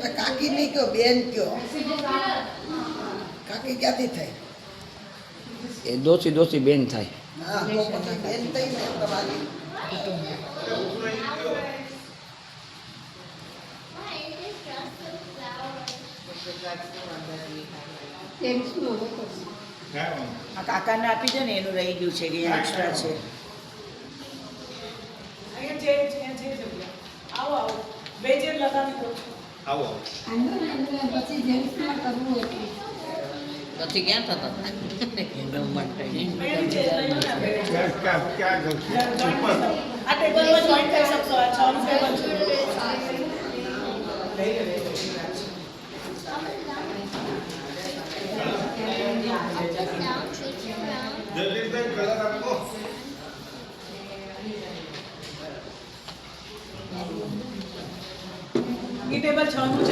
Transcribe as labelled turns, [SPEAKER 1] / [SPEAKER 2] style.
[SPEAKER 1] તો કાકી નહીં કયો, બેન કયો. કાકી ક્યાંથી થાય?
[SPEAKER 2] એ દોશી દોશી બેન થાય.
[SPEAKER 1] હા, તો પછી બેન થઈ ને તમારી.
[SPEAKER 3] આ કાકાને આપી દે ને, એનું રહી ગયું છે કે એક્સ્ટ્રા છે.
[SPEAKER 4] પછી ક્યાં થતા
[SPEAKER 3] આ ટેબલમાં જોઈન થઈ શકશો. આ 6 નું ટેબલ છે. ઈ ટેબલ 6 નું છે.